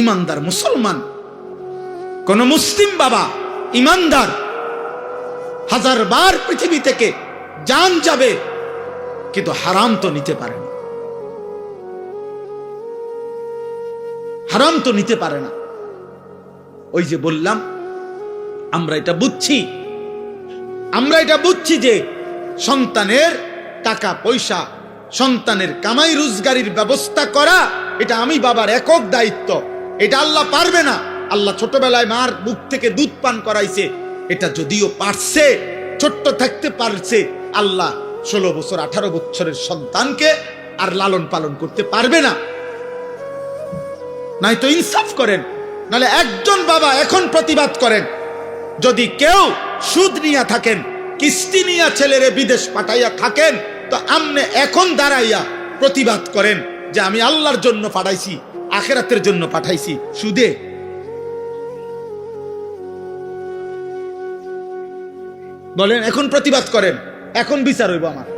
ইমানদার মুসলমান, কোন মুসলিম বাবা ইমানদার 1000 বার পৃথিবী থেকে জান যাবে কিন্তু হারাম তো নিতে পারে না, হারাম তো নিতে পারে না। ওই যে বললাম, আমরা এটা বুঝছি যে সন্তানের টাকা পয়সা, সন্তানের কামাই রোজগারির ব্যবস্থা করা এটা আমি বাবার একক দায়িত্ব। এটা আল্লাহ পারবে না। আল্লাহ ছোটবেলায় মার বুক থেকে দুধ পান করাইছে, এটা যদিও পারছে, ছোট্ট থাকতে পারছে, আল্লাহ 16 বছর 18 বছরের সন্তানকে আর লালন পালন করতে পারবে না। নাই তো ইনসাফ করেন, নাহলে একজন বাবা এখন প্রতিবাদ করেন, যদি কেউ সুদ নিয়া থাকেন, কিস্তি নিয়া ছেলেরে বিদেশ পাঠাইয়া থাকেন, তো আমনে এখন দাঁড়াইয়া প্রতিবাদ করেন যে আমি আল্লাহর জন্য পাঠাইছি, আখিরাতের জন্য পাঠাইছি সুদে। বলেন, এখন প্রতিবাদ করেন, এখন বিচার হইব আমার।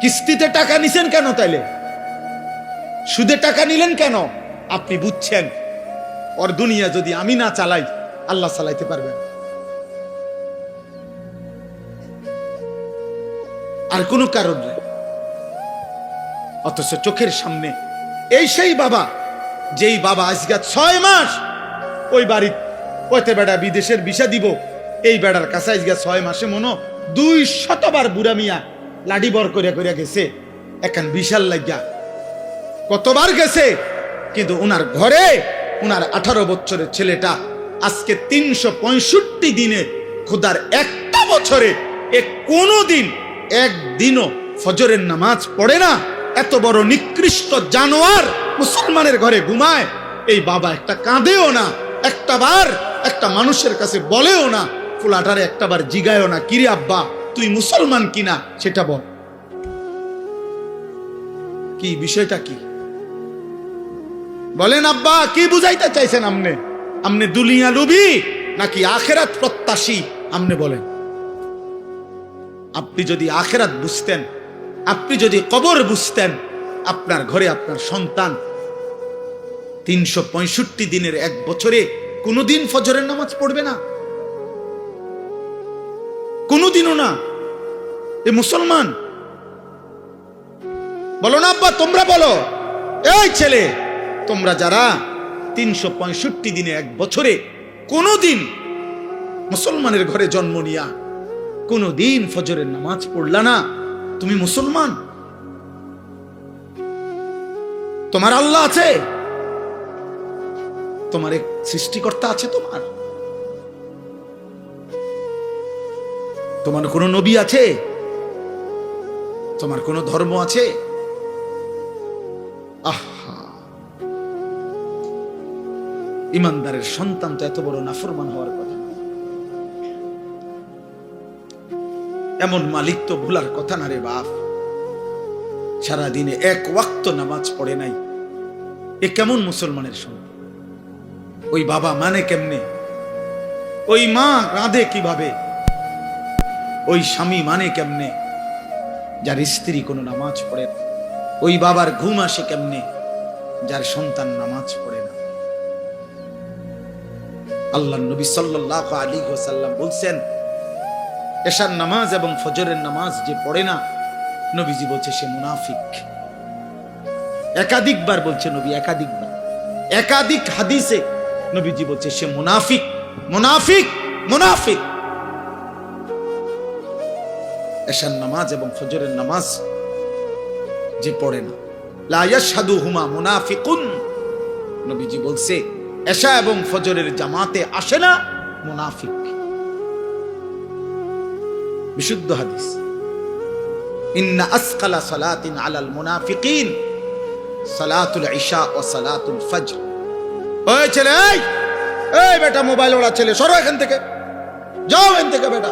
কিস্তিতে টাকা নিছেন কেন? তাইলে সুদে টাকা নিলেন কেন? আপনি বুঝছেন ওর দুনিয়া যদি আমি না চালাই, আল্লাহ চালাইতে পারবেন। আর কোনো কারণ নেই। অথচ চোখের সামনে এই সেই বাবা, যেই বাবা আজকে 6 মাস ওই বাড়ি পথে বেড়া বিদেশের ভিসা দিব, এই বেড়ার কাছে আজকে 6 মাসে মনো 200 বার বুড়া মিয়া লাঠি বর করিয়া করিয়া গেছে এখন বিশাল লাগিয়া, কতবার গেছে। কিন্তু ওনার ঘরে ওনার 18 বছরের ছেলেটা আজকে 365 দিনে খোদার একটা বছরে কোনোদিন একদিনও ফজরের নামাজ পড়ে না। এত বড় নিকৃষ্ট জানোয়ার মুসলমানের ঘরে ঘুমায়, এই বাবা একটা কাঁদেও না, একটা বার একটা মানুষের কাছে বলেও না, ফুলাটারে একটা বার জিগায়ও না, কিরে আব্বা তুই মুসলমান কিনা সেটা বল। কি বিষয়টা কি বলেন আব্বা, কি বুঝাইতে চাইছেন আমনে? আমনে দুনিয়া লুবি নাকি আখেরাত প্রত্যাশী? আমনে বলেন। আপনি যদি আখেরাত বুঝতেন, আপনি যদি কবর বুঝতেন, আপনার ঘরে আপনার সন্তান 365 দিনের এক বছরে কোনোদিন ফজরের নামাজ পড়বে না, কোনোদিনও না। এ মুসলমান। বলো না আব্বা, তোমরা বলো, এই ছেলে তোমরা যারা 365 দিনে এক বছরে কোনোদিন মুসলমানের ঘরে জন্ম নিয়া কোনোদিন ফজরের নামাজ পড়লা না, তুমি মুসলমান? তোমার আল্লাহ আছে, তোমার এক সৃষ্টিকর্তা আছে, তোমার কোন নবী আছে, তোমার কোন ধর্ম আছে? আহা, ইমানদারের সন্তান তো এত বড় নাফরমান হওয়ার কথা না। এমন মালিক তো ভুলার কথা না রে বাপ। সারাদিনে এক ওয়াক্ত নামাজ পড়ে নাই, এ কেমন মুসলমানের সন্তান? ওই বাবা মানে কেমনে? ওই মা রাঁধে কিভাবে? ওই স্বামী মানে কেমনে যার স্ত্রী কোনো নামাজ পড়ে না? ওই বাবার ঘুম আসে কেমনে যার সন্তান নামাজ পড়ে না? আল্লাহর নবী সাল্লাল্লাহু আলাইহি ওয়াসাল্লাম বলছেন, এশার নামাজ এবং ফজরের নামাজ যে পড়ে না, নবীজি বলছে সে মুনাফিক। একাধিকবার বলছে নবী, একাধিক হাদিসে নবীজি বলছে সে মুনাফিক, মুনাফিক, মুনাফিক। এশার নামাজ এবং ফজরের নামাজ যে পড়ে না, লা ইয়াশহাদুহুমা মুনাফিকুন, নবীজি বলছে এশা এবং ফজরের জামাতে আসে না, মুনাফিক। বিশুদ্ধ হাদিস। ইন্না আসকালা সালাতিন আলাল মুনাফিকিন সালাতুল ইশা ও সালাতুল ফজর। ওই ছেলে, এই বেটা মোবাইল ওড়া ছেলে, সরো এখান থেকে, যাও এখান থেকে বেটা।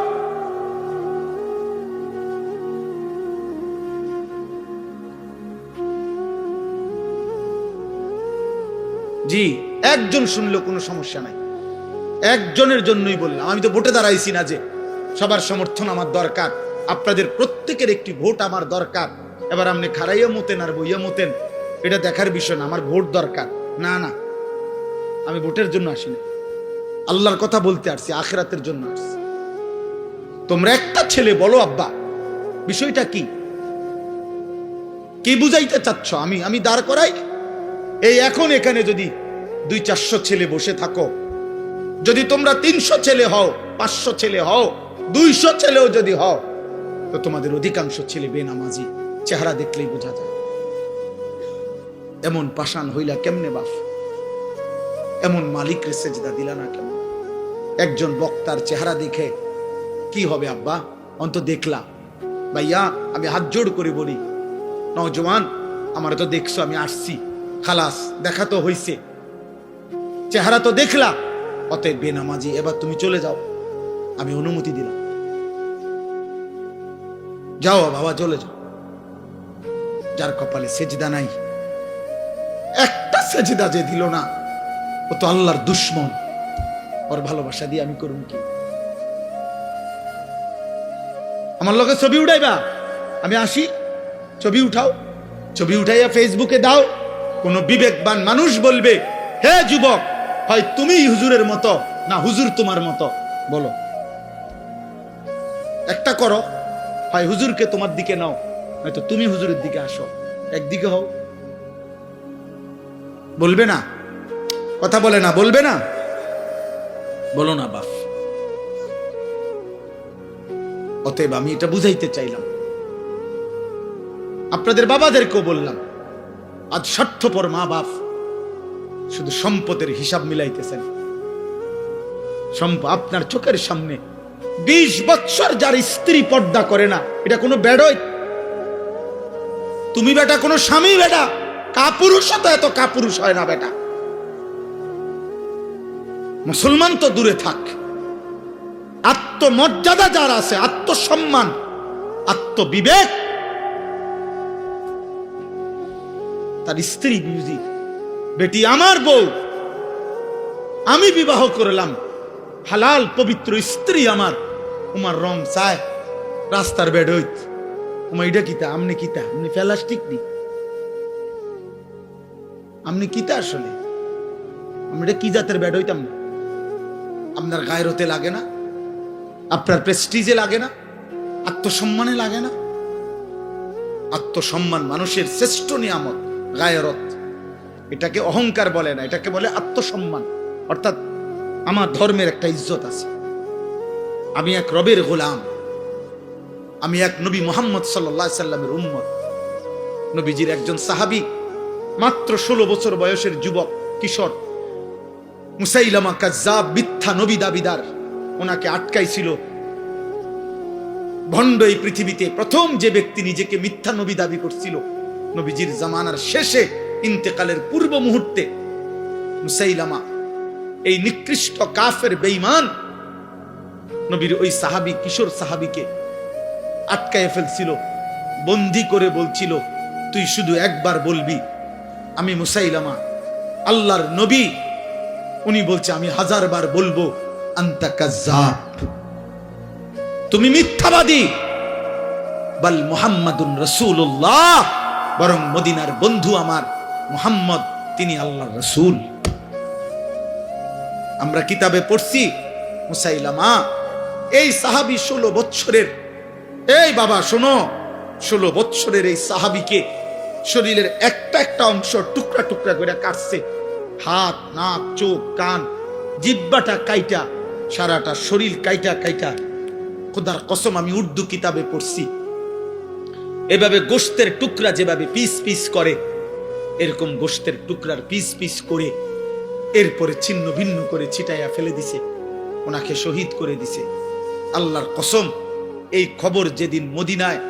জি, একজন শুনলেও কোনো সমস্যা নাই, একজনের জন্যই বললাম। আমি তো ভোটে দাঁড়াইছি না যে সবার সমর্থন আমার দরকার, আপনাদের প্রত্যেকের একটি ভোট আমার দরকার। এবার আপনি খারাইয়া মতেন আর বইয়া মতেন, এটা দেখার বিষয় না, আমার ভোট দরকার। না না, আমি ভোটের জন্য আসিনি, আল্লাহর কথা বলতে আসছি, আখিরাতের জন্য আসছি। তোমরা একটা ছেলে বলো আব্বা বিষয়টা কি, কি বুঝাইতে চাচ্ছ? আমি দাঁড় করাই এই এখন এখানে যদি 200-400 ছেলে বসে থাকো, যদি তোমরা 300 ছেলে হও, 500 ছেলে হও, 200 ছেলেও যদি হও, তো তোমাদের অধিকাংশ ছেলে বেনামাজি, চেহারা দেখলেই বোঝা যায়। এমন পাষাণ হইলা কেমনে বাপ? এমন মালিক রে সেজদা দিলা না কেমন? একজন বক্তার চেহারা দেখে কি হবে আব্বা? অন্ত দেখলা ভাইয়া, আমি হাত জোড় করে বলি, নওজওয়ান আমার তো দেখছো, আমি আসছি, খালাস, দেখা তো হইছে, চেহারা তো দেখলা, অতএব বেনামাজি, এবার তুমি চলে যাও, আমি অনুমতি দিলাম, যাও বাবা চলে যাও। যার কপালে সেজদা নাই, একটা সেজদা যে দিল না, ও তো আল্লাহর দুশ্মন, ওর ভালোবাসা দিয়ে আমি করুন কি? আমার লগে ছবি উঠাইবা, আমি আসি, ছবি উঠাও, ছবি উঠাইয়া ফেসবুকে দাও, কোন বিবেকবান মানুষ বলবে, হে যুবক, হয় তুমি হুজুরের মতো না হুজুর তোমার মতো, বলো একটা করো, হয় হুজুরকে তোমার দিকে নাও, হয়তো তুমি হুজুরের দিকে আসো, একদিকে হও। বলবে না? কথা বলে না, বলবে না? বলো না বাপ। অতএব আমি এটা বুঝাইতে চাইলাম, আপনাদের বাবাদেরকেও বললাম, আজ স্বার্থপর মা বাপ শুধু সম্পদের হিসাব মিলাইতেছেন। আপনার চোখের সামনে 20 বছর যার স্ত্রী পর্দা করে না, এটা কোনো বেডই? তুমি বেটা কোনো স্বামী বেটা কাপুরুষ তো এত কাপুরুষ হয় না বেটা। মুসলমান তো দূরে থাক, আত্মমর্যাদা যার আছে, আত্মসম্মান, আত্মবিবেক, তার স্ত্রী বুঝি, বেটি আমার বউ, আমি বিবাহ করলাম, হালাল পবিত্র স্ত্রী আমার, তোমার রং চায় রাস্তার বেড হইত, তোমার এটা কিতা, আমনে কিতা, আমনি প্লাস্টিক নি, আমনি কিতা আসলে, আমরা কি জাতের বেড হইতাম না? আপনার গায়রতে লাগে না? আপনার প্রেস্টিজে লাগে না? আত্মসম্মানে লাগে না? আত্মসম্মান মানুষের শ্রেষ্ঠ নিয়ামত, গায়রত। এটাকে অহংকার বলে না, এটাকে বলে আত্মসম্মান। অর্থাৎ আমার ধর্মের একটা ইজ্জত আছে, আমি এক রবের গোলাম, আমি এক নবী মুহাম্মদ সাল্লাল্লাহু আলাইহি সাল্লামের উম্মত। নবীজির একজন সাহাবী, মাত্র 16 বছর বয়সের যুবক কিশোর, মুসাইলামা কাজ্জাব, মিথ্যা নবী দাবিদার, ওনাকে আটকাইছিল। ভণ্ড এই পৃথিবীতে প্রথম যে ব্যক্তি নিজেকে মিথ্যা নবী দাবি করছিল, নবীজির জামানার শেষে ইন্তেকালের পূর্ব মুহূর্তে মুসাইলামা, এই নিকৃষ্ট কাফের বেঈমান নবীর ওই সাহাবী, কিশোর সাহাবীকে আটকায় ফেলছিল, বন্দী করে বলছিল, তুই শুধু একবার বলবি আমি মুসাইলামা আল্লাহর নবী। উনি বলছে, আমি 1000 বার বলবো আনতা কাজ্জাব, তুমি মিথ্যাবাদী। বাল মুহাম্মাদুন রাসূলুল্লাহ, বরং মদিনার বন্ধু আমার মুহাম্মদ, তিনি আল্লাহর রাসূল। আমরা কিতাবে পড়ছি, মুসাইলামা এই সাহাবী 16 বছরের, এই বাবা শোনো, 16 বছরের এই সাহাবীকে শরীরের একটা একটা অংশ টুকরা টুকরা করে কাটছে, হাত, নাক, চোখ, কান, জিহ্বাটা কাইটা, সারাটা শরীর কাইটা কাইটা। খোদার কসম, আমি উর্দু কিতাবে পড়ছি, এভাবে গোশতের টুকরা যেভাবে পিস পিস করে, এরকম গোশতের টুকরার পিস পিস করে এরপরে ছিন্ন ভিন্ন করে ছিটাইয়া ফেলে দিছে, ওনাকে শহীদ করে দিছে। আল্লাহর কসম, এই খবর যেদিন মদিনায়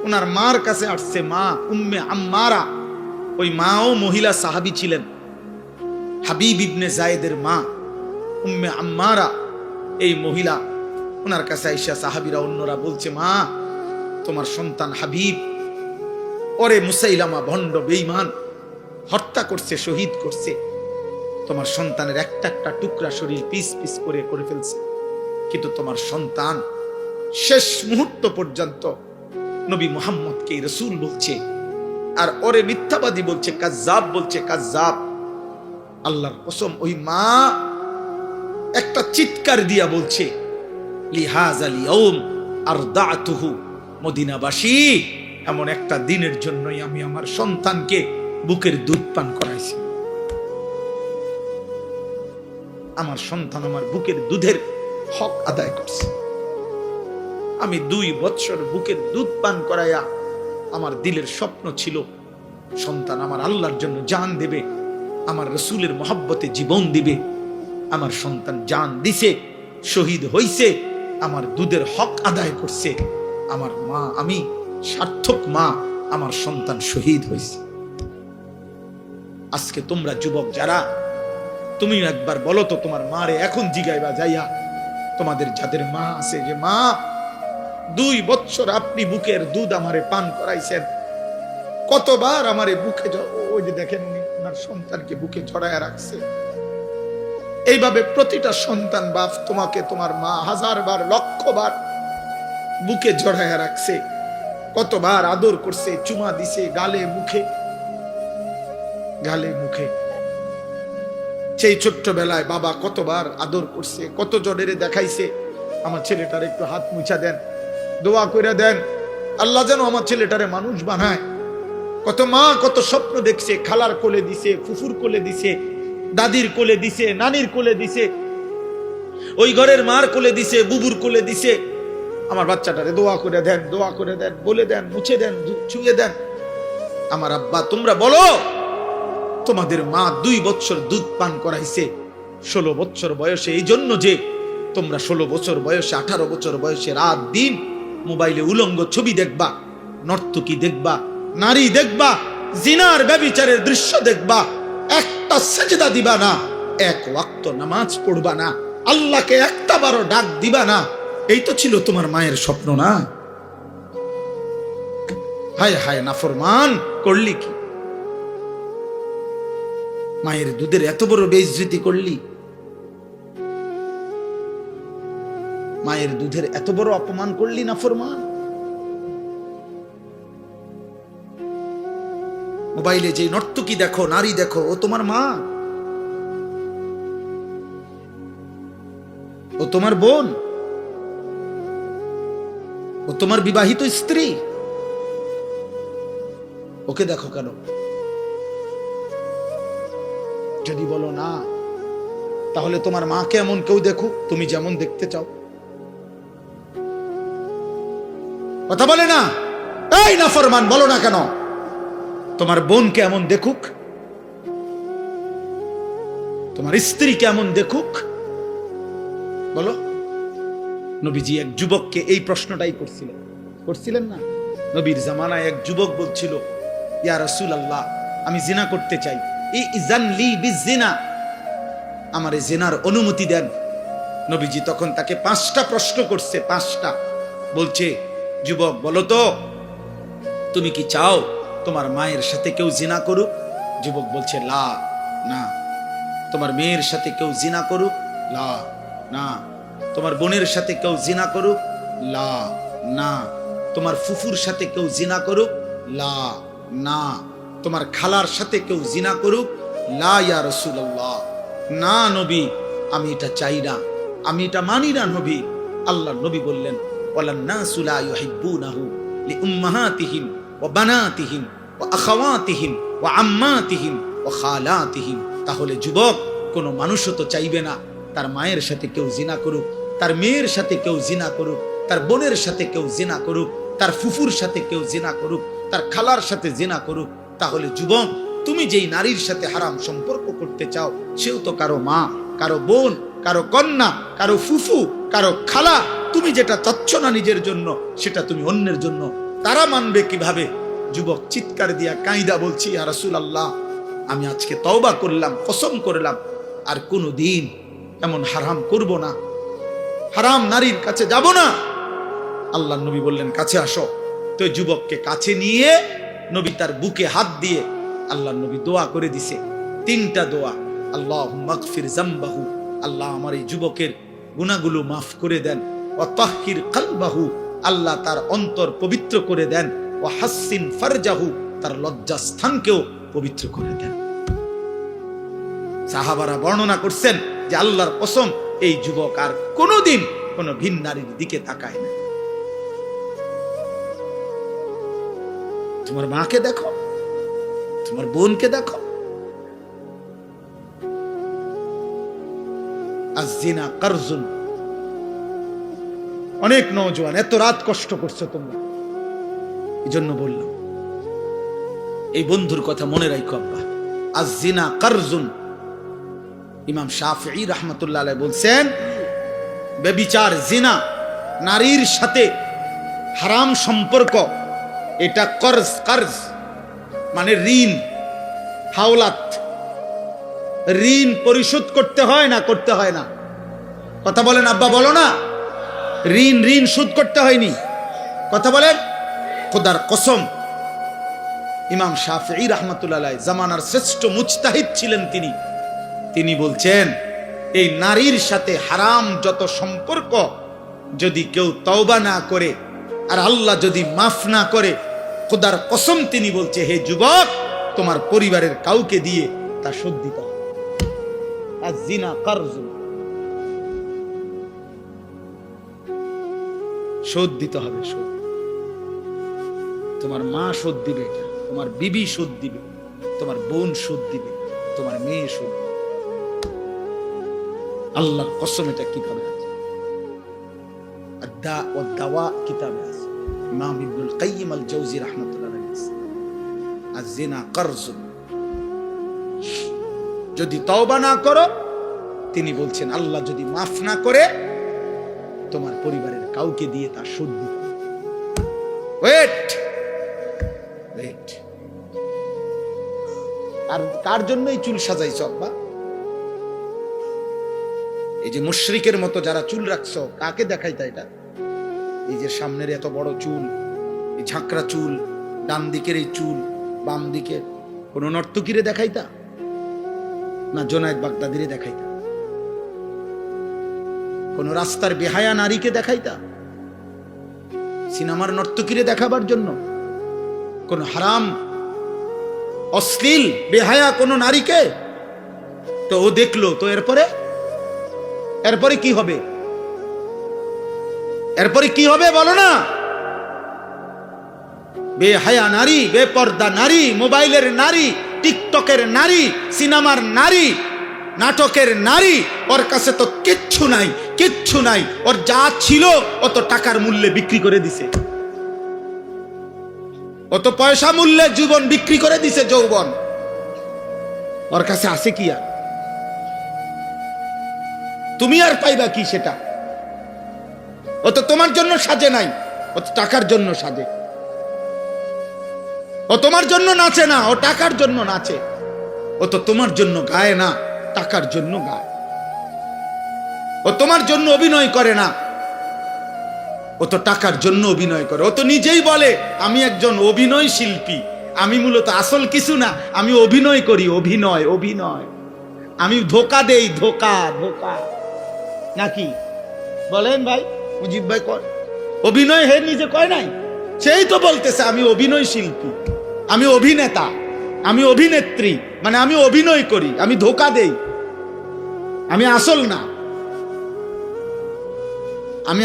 ওনার মার কাছে আসছে, মা উম্মে আম্মারা, ওই মাও মহিলা সাহাবী ছিলেন, হাবিব ইবনে জায়েদের মা উম্মে আম্মারা, এই মহিলা ওনার কাছে আইসা সাহাবীরা অন্যরা বলছে, মা তোমার সন্তান হাবিব, ওরে মুসাইলামা ভণ্ড বেঈমান হত্যা করছে, শহীদ করছে, তোমার সন্তানের একটা একটা টুকরা শরীর পিস পিস করে করে ফেলছে, কিন্তু তোমার সন্তান শেষ মুহূর্ত পর্যন্ত নবী মুহাম্মদকে রাসূল বলছে, আর ওরে মিথ্যাবাদী বলছে, কাজ্জাব বলছে, কাজ্জাব। আল্লাহর কসম, ওই মা একটা চিৎকার দিয়া বলছে, লিহাযাল ইয়াউম আরদাতুহু, মদিনাবাসী, এমন একটা দিনের জন্যই আমি আমার সন্তানকে বুকের দুধ পান করাইছি। আমার সন্তান আমার বুকের দুধের হক আদায় করছে। আমি 2 বৎসর বুকের দুধ পান করাইয়া আমার দিলের স্বপ্ন ছিল সন্তান আমার আল্লাহর জন্য জান দেবে, আমার রসুলের মহব্বতে জীবন দিবে। আমার সন্তান জান দিছে, শহীদ হইছে, আমার দুধের হক আদায় করছে। আমার মা, আমি সার্থক মা, আমার সন্তান শহীদ হয়েছে। আজকে তোমরা যুবক যারা, তুমি একবার বলো তো তোমার মারে এখন জিগাইবা যাইয়া, তোমাদের যাদের মা আছে, যে মা 2 বৎসর আপনি বুকের দুধ আমারে পান করাইছেন, কতবার আমারে বুকে, ওই যে দেখেন উনি ওনার সন্তানকে বুকে জড়ায় রাখছে। এইভাবে প্রতিটা সন্তান বাপ তোমাকে তোমার মা 1000 বার, 1,00,000 বার বুকে জড়ায় রাখছে, কতবার আদর করছে, চুমা দিছে গালে মুখে, গালে মুখে। সেই ছোট্টবেলায় বাবা কতবার আদর করছে, কত জনের দেখাইছে, আমার ছেলেটার একটু হাত মুছা দেন, দোয়া করে দেন, আল্লাহ যেন আমার ছেলেটারে মানুষ বানায়। কত মা কত স্বপ্ন দেখছে, খালার কোলে দিছে, ফুফুর কোলে দিছে, দাদির কোলে দিছে, নানির কোলে দিছে, ওই ঘরের মার কোলে দিছে, বুবুর কোলে দিছে। আমার বাচ্চাটারে দোয়া করে দেন, দোয়া করে দেন, বলে দেন, মুছে দেন, ছুঁয়ে দেন। আমার আব্বা, তোমরা বলো তোমাদের মা 2 বৎসর দুধ পান করাইছে 16 বৎসর বয়সে, এই জন্য যে তোমরা 16 বছর বয়সে, 18 বছর বয়সে রাত দিন মোবাইলে উলঙ্গ ছবি দেখবা, নর্তকী দেখবা, নারী দেখবা, জিনার ব্যভিচারের দৃশ্য দেখবা, একটা সেজদা দিবা না, 1 ওয়াক্ত নামাজ পড়বা না, আল্লাহকে একটা বারো ডাক দিবা না। এই তো ছিল তোমার মায়ের স্বপ্ন না? হায় হায় নাফরমান, করলি কি? মায়ের দুধের এত বড় বেইজ্জতি করলি, মায়ের দুধের এত বড় অপমান করলি নাফরমান। মোবাইলে যে নর্তকী দেখো, নারী দেখো, ও তোমার মা, ও তোমার বোন, ও তোমার বিবাহিত স্ত্রী, ওকে দেখো কেন? যদি বলো না, তাহলে তোমার মাকে এমন কেউ দেখুক তুমি যেমন দেখতে চাও। কথা বলে না? এই নাফরমান, বলো না কেন? তোমার বোনকে এমন দেখুক, তোমার স্ত্রীকে এমন দেখুক, বলো। নবীজি এক যুবককে এই প্রশ্নটাই করছিলেন না? নবীর জামানায় এক যুবক বলছিল, ইয়া রাসূলুল্লাহ, আমি জিনা করতে চাই, ইযান লি বিজিনা, আমারে জিনার অনুমতি দেন। নবীজি তখন তাকে 5টা প্রশ্ন করছে, 5টা। বলছে, যুবক বলো তো, তুমি কি চাও তোমার মায়ের সাথে কেউ জিনা করুক? যুবক বলছে, লা, না। তোমার মেয়ের সাথে কেউ জিনা করুক? লা, না। তোমার বোনের সাথে কেউ জিনা করুক? লা, না। তোমার ফুফুর সাথে কেউ জিনা করুক? লা, না। তোমার খালার সাথে কেউ জিনা করুক? লা ইয়া রাসূলুল্লাহ, না নবী, আমি এটা চাই না, আমি এটা মানি না নবী। আল্লাহর নবী বললেন, ওয়ালান নাসু লা ইউহিব্বুনাহু লিউম্মাহাতিহিম ওয়া বানাতিহিম ওয়া আখাওয়াতিহিম ওয়া আম্মাতিহিম ওয়া খালাতিহিম। তাহলে যুবক, কোন মানুষও তো চাইবে না তার মায়ের সাথে কেউ জিনা করুক, তার মেয়ের সাথে কেউ জিনা করুক, তার বোনের সাথে কেউ জিনা করুক, তার ফুফুর সাথে কেউ জিনা করুক, তার খালার সাথে জিনা করুক। তাহলে যুবক, তুমি যেই নারীর সাথে হারাম সম্পর্ক করতে চাও, সেও তো কারো মা, কারো বোন, কারো কন্যা, কারো ফুফু, কারো খালা। তুমি যেটা চাচ্ছ না নিজের জন্য, সেটা তুমি অন্যের জন্য। তারা মানবে কিভাবে? যুবক চিৎকার দিয়া কাঁইদা বলছি, ইয়া রাসূলুল্লাহ, আমি আজকে তওবা করলাম, কসম করলাম, আর কোনোদিন এমন হারাম করব না, হারাম নারীর কাছে যাব না। আল্লাহর নবী বললেন, কাছে আসো। তো যুবককে কাছে নিয়ে নবী তার বুকে হাত দিয়ে আল্লাহর নবী দোয়া করে দিছে, 3টা দোয়া। আল্লাহুম্মা গফির যামবাহু, আল্লাহ আমার এই যুবকের গুনাহগুলো মাফ করে দেন। ওয়া তাহহির কলবাহু, আল্লাহ তার অন্তর পবিত্র করে দেন। ওয়া হাসসিন ফারজাহু, তার লজ্জাস্থানকেও পবিত্র করে দেন। সাহাবারা বর্ণনা করছেন যে আল্লাহর কসম, এই যুবক আর কোনোদিন কোনো ভিন নারীর দিকে তাকায় না। তোমার মাকে দেখো, তোমার বোনকে দেখো। আয-যিনা কারজুন। অনেক নওজোয়ান এত রাত কষ্ট করছো তোমরা, এই জন্য বললাম এই বন্ধুর কথা মনে রাখো আব্বা। আয-যিনা কারজুন। ইমাম শাফিঈ রাহমাতুল্লাহ আলাইহি বলছেন, ব্যভিচার, জিনা, নারীর সাথে হারাম সম্পর্ক, এটা কর্জ মানে ঋণ, হাওলাত। ঋণ পরিশোধ করতে হয় না? করতে হয় না? কথা বলেন আব্বা, বলো না। ঋণ শোধ করতে হয়নি? কথা বলেন। খোদার কসম, ইমাম শাফিঈ রাহমাতুল্লাহ আলাইহি জামানার শ্রেষ্ঠ মুজতাহিদ ছিলেন তিনি বলছেন, এই নারীর সাথে হারাম যত সম্পর্ক যদি কেউ তওবা না করে আর আল্লাহ যদি মাফ না করে, খোদার কসম তিনি বলছে, হে যুবক, তোমার পরিবারের কাউকে দিয়ে তা শোধ দিতে হবে। আয-যিনা কারজুন, শোধ দিতে হবে। শোধ তোমার মা শোধ দিবে, এটা তোমার বিবি শোধ দিবে, তোমার বোন শোধ দিবে, তোমার মেয়ে শোধ দিবে। আল্লাহর কসম, এটা কিতাবে আছে, আদ-দা ওয়াদ-দাওয়া কিতাবে আছে। ইমাম ইবনুল কাইয়িম আল-জাওজি রাহমাতুল্লাহ আলাইহি, আয-যিনা কারজুন। যদি তওবা না করো, তিনি বলছেন আল্লাহ যদি মাফ না করে, তোমার পরিবারের কাউকে দিয়ে তা শোধ দিতে হবে। ওয়েট। আর কার জন্যই চুল সাজাইছো আব্বা? এই যে মুশরিকের মতো যারা চুল রাখছো, কাকে দেখাইতা এটা? এই যে সামনের এত বড় চুল, এই ঝাঁকড়া চুল, ডান দিকের এই চুল, বাম দিকে কোন নর্তকীরে দেখাইতা না জোনায়েদ বাগদাদিরে দেখাইতা? কোন রাস্তার বেহায়া নারীকে দেখাইতা? সিনেমার নর্তকীরে দেখাবার জন্য? কোন হারাম অশ্লীল বেহায়া কোন নারীকে? তো ও দেখলো, তো এরপরে কি হবে? এরপরে কি হবে বলো না? বেহায়া নারী, বেপর্দা নারী, মোবাইলের নারী, টিকটকের নারী, সিনেমার নারী, নাটকের নারী, ওর কাছে তো কিচ্ছু নাই। ওর যা ছিল অত টাকার মূল্যে বিক্রি করে দিছে, অত পয়সা মূল্যে জীবন বিক্রি করে দিছে, যৌবন। ওর কাছে আছে কি আর? তুমি আর পাইবা কি সেটা? ও তো তোমার জন্য সাজে নাই, ও তো টাকার জন্য সাজে। ও তোমার জন্য নাচে না, ও টাকার জন্য নাচে। ও তো তোমার জন্য গায় না, টাকার জন্য গায়। ও তোমার জন্য অভিনয় করে না, ও তো টাকার জন্য অভিনয় করে। ও তো নিজেই বলে, আমি একজন অভিনয় শিল্পী, আমি মূলত আসল কিছু না, আমি অভিনয় করি। অভিনয় আমি ধোকা দেই, ধোকা নাকি বলেন ভাই? মুজিব ভাই কয় অভিনয়, হে নিজে কয় নাই? সেই তো বলতেছে আমি অভিনয় শিল্পী, আমি অভিনেতা, আমি অভিনেত্রী, মানে আমি অভিনয় করি, আমি ধোকা দেই, আমি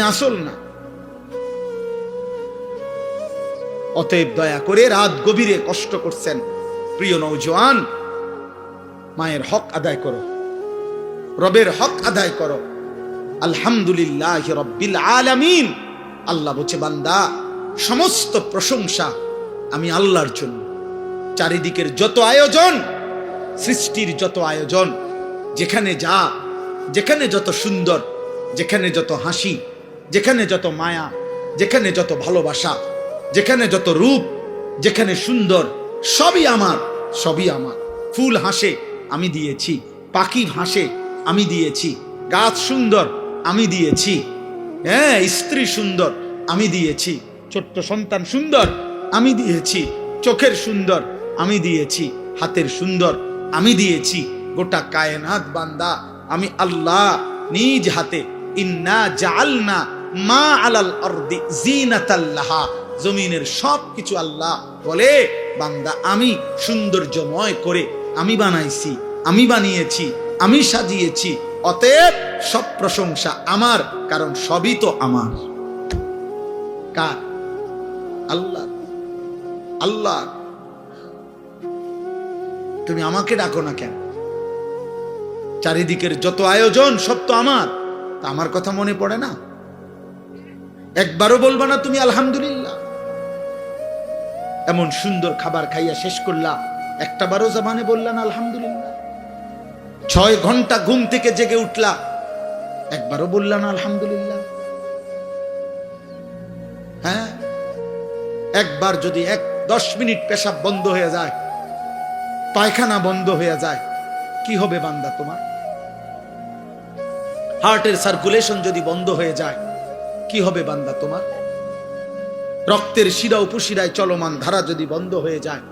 আসল না। অতএব দয়া করে রাত গভীরে কষ্ট করছেন প্রিয় নওজোয়ান, মায়ের হক আদায় করো, রবের হক আদায় করো। আলহামদুলিল্লাহ রাব্বিল আলামিন। আল্লাহ বলছে, বান্দা, সমস্ত প্রশংসা আমি আল্লাহর জন্য। চারিদিকের যত আয়োজন, সৃষ্টির যত আয়োজন, যেখানে যেখানে যত সুন্দর, যেখানে যত হাসি, যেখানে যত মায়া, যেখানে যত ভালোবাসা, যেখানে যত রূপ, যেখানে সুন্দর, সবই আমার। ফুল হাসে, আমি দিয়েছি। পাখি হাসে, আমি দিয়েছি। গাছ সুন্দর, আমি দিয়েছি। হ্যাঁ, স্ত্রী সুন্দর, আমি দিয়েছি। ছোট্ট সন্তান সুন্দর, আমি দিয়েছি। চোখের সুন্দর, আমি দিয়েছি। হাতের সুন্দর, আমি দিয়েছি। গোটা কায়নাত বান্দা আমি আল্লাহ নিজ হাতে, ইন্না জাআলনা মা আলাল আরদি জিনাতাল লাহা, জমিনের সবকিছু আল্লাহ বলে বান্দা আমি সৌন্দর্যময় করে আমি বানাইছি, আমি বানিয়েছি, আমি সাজিয়েছি, অতএব সব প্রশংসা আমার, কারণ সবই তো আমার। কার? আল্লাহ। আল্লাহ। তুমি আমাকে ডাকো না কেন? চারিদিকের যত আয়োজন সব তো আমার, তা আমার কথা মনে পড়ে না? একবারও বলবা না তুমি আলহামদুলিল্লাহ? এমন সুন্দর খাবার খাইয়া শেষ করলা, একটা বারো জবানে বললা না আলহামদুলিল্লাহ? 6 ঘন্টা ঘুম থেকে জেগে উঠলা, একবারও বললা না আলহামদুলিল্লাহ? হ্যাঁ, একবার যদি 10 মিনিট পেশাব বন্ধ হয়ে যায়, পায়খানা বন্ধ হয়ে যায়, কি হবে বান্দা তোমার? হার্টের সার্কুলেশন যদি বন্ধ হয়ে যায়, কি হবে বান্দা তোমার? রক্তের শিরা উপশিরায় চলমান ধারা যদি বন্ধ হয়ে যায়,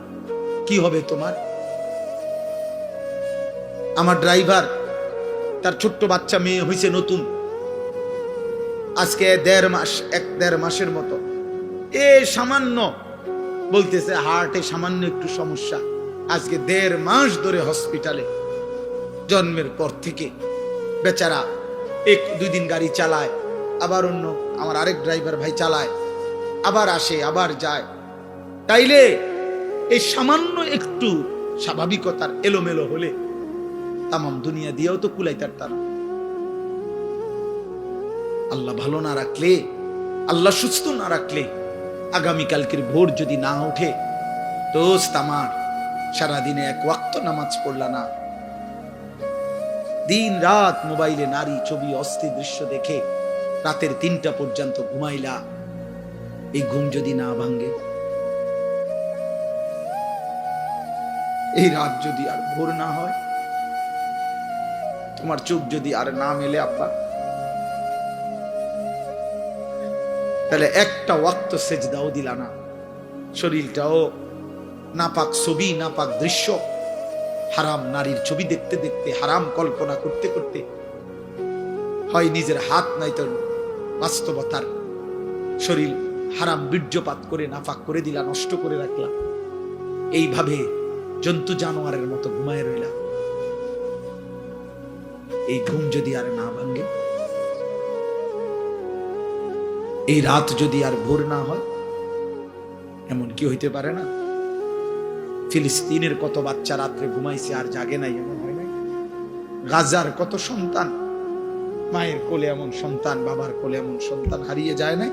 কি হবে তোমার? আমার ড্রাইভার, তার ছোট্ট বাচ্চা মেয়ে হয়েছে নতুন, আজকে 1.5 মাসের মতো, সামান্য বলতেছে হার্টে সামান্য একটু সমস্যা। আজকে 1.5 মাস ধরে হসপিটালে, জন্মের পর থেকে বেচারা 1-2 দিন গাড়ি চালায়, আবার অন্য আমার আরেক ড্রাইভার ভাই চালায়, আবার আসে আবার যায়। তাইলে এই সামান্য একটু স্বাভাবিকতার এলোমেলো হলে তামাম দুনিয়া দিয়েও তো কুলাইতার তারা। আল্লাহ ভালো না রাখলে, আল্লাহ সুস্থ না রাখলে, আগামীকালকের ভোর যদি না ওঠে, দোস্ত আমার, সারাদিনে 1 ওয়াক্ত নামাজ পড়লা না, দিন রাত মোবাইলে নারী ছবি অস্থির দৃশ্য দেখে রাতের 3টা পর্যন্ত ঘুমাইলা, এই ঘুম যদি না ভাঙ্গে, এই রাত যদি আর ভোর না হয়, তোমার চোখ যদি আর না মেলে আব্বা, তাহলে একটা ওয়াক্ত সেজদাও দিলা না, শরীরটাও নাপাক ছবি, নাপাক দৃশ্য, হারাম নারীর ছবি দেখতে দেখতে, হারাম কল্পনা করতে করতে, হয় নিজের হাত নাই তো বাস্তবতার শরীর হারাম বীর্যপাত করে নাপাক করে দিলা, নষ্ট করে রাখলা, এইভাবে জন্তু জানোয়ারের মতো ঘুমায় রইলা। এই ঘুম যদি আর না ভাঙ্গে, এই রাত যদি আর ভোর না হয়, এমন কি হইতে পারে না? ফিলিস্তিনের কত বাচ্চা রাত্রে ঘুমাইছে আর জাগে নাই, এমন হয় নাই? গাজার কত সন্তান, মায়ের কোলে এমন সন্তান, বাবার কোলে এমন সন্তান হারিয়ে যায় নাই?